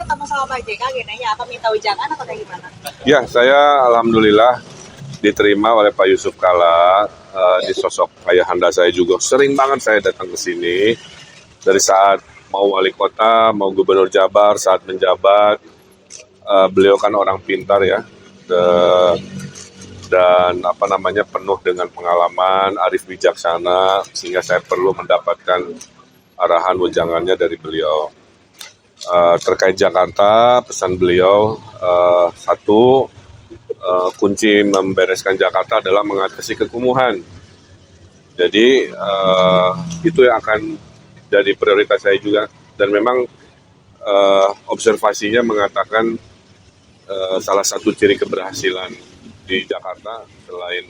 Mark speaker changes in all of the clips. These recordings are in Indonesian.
Speaker 1: ketemu sama Pak JK agendanya apa, minta ujangan atau kayak gimana?
Speaker 2: Ya, saya alhamdulillah diterima oleh Pak Yusuf Kalla di sosok ayahanda saya juga. Sering banget saya datang ke sini dari saat mau wali kota, mau gubernur Jabar, saat menjabat. Beliau kan orang pintar ya, dan penuh dengan pengalaman, arif bijaksana, sehingga saya perlu mendapatkan arahan wejangannya dari beliau. Terkait Jakarta, pesan beliau satu, kunci membereskan Jakarta adalah mengatasi kekumuhan. Jadi itu yang akan jadi prioritas saya juga, dan memang observasinya mengatakan salah satu ciri keberhasilan di Jakarta selain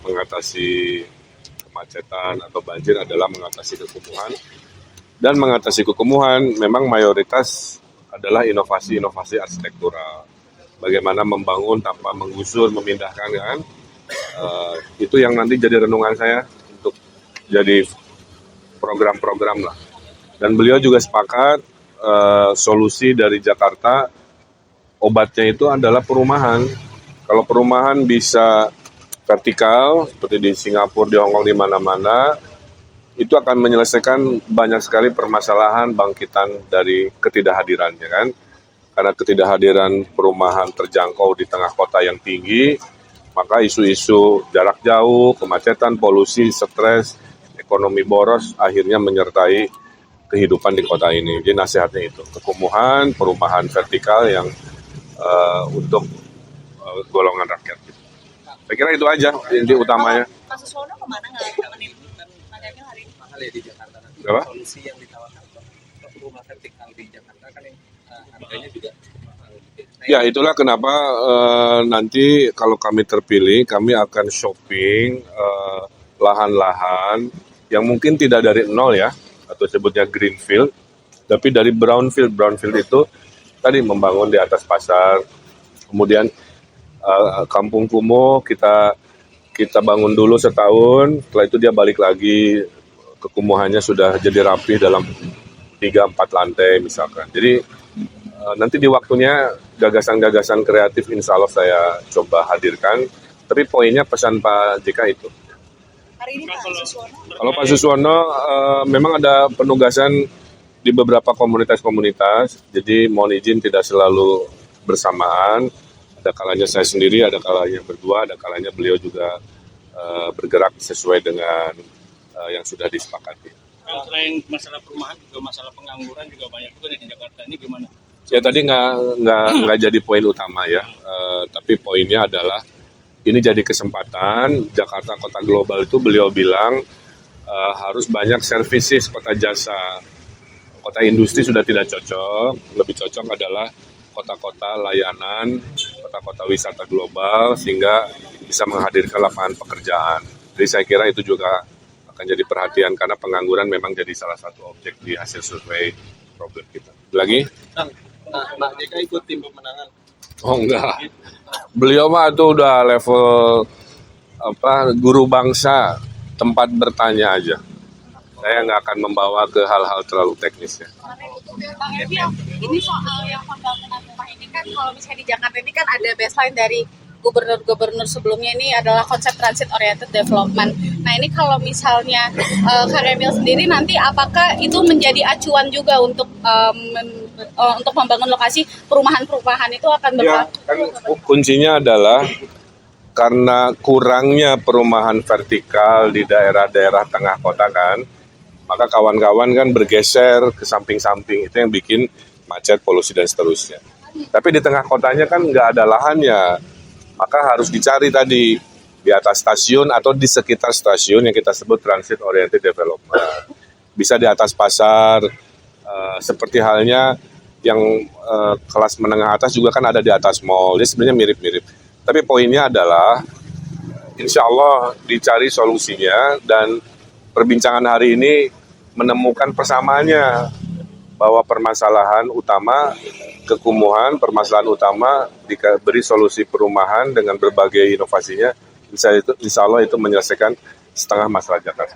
Speaker 2: mengatasi kemacetan atau banjir adalah mengatasi kekumuhan. Dan mengatasi kekumuhan memang mayoritas adalah inovasi-inovasi arsitektural. Bagaimana membangun tanpa menggusur, memindahkan kan. Itu yang nanti jadi renungan saya untuk jadi program-program lah. Dan beliau juga sepakat solusi dari Jakarta, obatnya itu adalah perumahan. Kalau perumahan bisa vertikal, seperti di Singapura, di Hongkong, di mana-mana, itu akan menyelesaikan banyak sekali permasalahan bangkitan dari ketidakhadirannya kan. Karena ketidakhadiran perumahan terjangkau di tengah kota yang tinggi, maka isu-isu jarak jauh, kemacetan, polusi, stres, ekonomi boros akhirnya menyertai kehidupan di kota ini. Jadi nasihatnya itu, kekumuhan, perumahan vertikal yang untuk golongan rakyat. Saya kira itu aja inti utamanya.
Speaker 1: Pak Suswono kemana nggak menanyakan hari ini?
Speaker 3: Mahal ya di Jakarta nanti.
Speaker 2: Apa?
Speaker 3: Solusi yang ditawarkan untuk rumah vertikal di Jakarta kan yang harganya juga mahal.
Speaker 2: Ya, itulah kenapa nanti kalau kami terpilih, kami akan shopping lahan-lahan yang mungkin tidak dari nol ya, atau sebutnya greenfield, tapi dari brownfield. Brownfield itu tadi membangun di atas pasar, kemudian kampung kumuh kita bangun dulu setahun, setelah itu dia balik lagi, kekumuhannya sudah jadi rapi dalam 3-4 lantai misalkan. Jadi nanti di waktunya gagasan-gagasan kreatif insya Allah saya coba hadirkan, tapi poinnya pesan Pak JK itu.
Speaker 1: Hari ini Pak Suswono.
Speaker 2: Kalau Pak Suswono memang ada penugasan di beberapa komunitas-komunitas, jadi mohon izin tidak selalu bersamaan. Ada kalanya saya sendiri, ada kalanya berdua, ada kalanya beliau juga bergerak sesuai dengan yang sudah disepakati.
Speaker 4: Selain masalah perumahan, juga masalah pengangguran juga banyak juga di Jakarta. Ini gimana?
Speaker 2: Ya tadi nggak jadi poin utama ya, tapi poinnya adalah ini jadi kesempatan. Jakarta kota global itu beliau bilang harus banyak services, kota jasa. Kota industri sudah tidak cocok, lebih cocok adalah kota-kota layanan, kota-kota wisata global, sehingga bisa menghadirkan lapangan pekerjaan. Jadi saya kira itu juga akan jadi perhatian, karena pengangguran memang jadi salah satu objek di hasil survei problem kita. Lagi?
Speaker 3: Pak JK ikut tim pemenangan.
Speaker 2: Oh enggak, beliau mah itu udah level guru bangsa, tempat bertanya aja. Saya nggak akan membawa ke hal-hal terlalu teknis ya.
Speaker 1: Bang Emil, ini soal yang pembangunan rumah ini kan, kalau misalnya di Jakarta ini kan ada baseline dari gubernur-gubernur sebelumnya, ini adalah konsep transit oriented development. Nah ini kalau misalnya Kang Emil sendiri nanti apakah itu menjadi acuan juga untuk membangun lokasi perumahan-perumahan itu akan
Speaker 2: Ya, kan kuncinya adalah karena kurangnya perumahan vertikal di daerah-daerah tengah kota kan, maka kawan-kawan kan bergeser ke samping-samping, itu yang bikin macet, polusi dan seterusnya. Tapi di tengah kotanya kan nggak ada lahannya, maka harus dicari tadi di atas stasiun atau di sekitar stasiun yang kita sebut transit oriented development. Bisa di atas pasar, seperti halnya yang kelas menengah atas juga kan ada di atas mall. Jadi sebenarnya mirip-mirip. Tapi poinnya adalah insya Allah dicari solusinya, dan perbincangan hari ini menemukan persamaannya, bahwa permasalahan utama kekumuhan, permasalahan utama diberi solusi perumahan dengan berbagai inovasinya, insya Allah itu menyelesaikan setengah masalah Jakarta.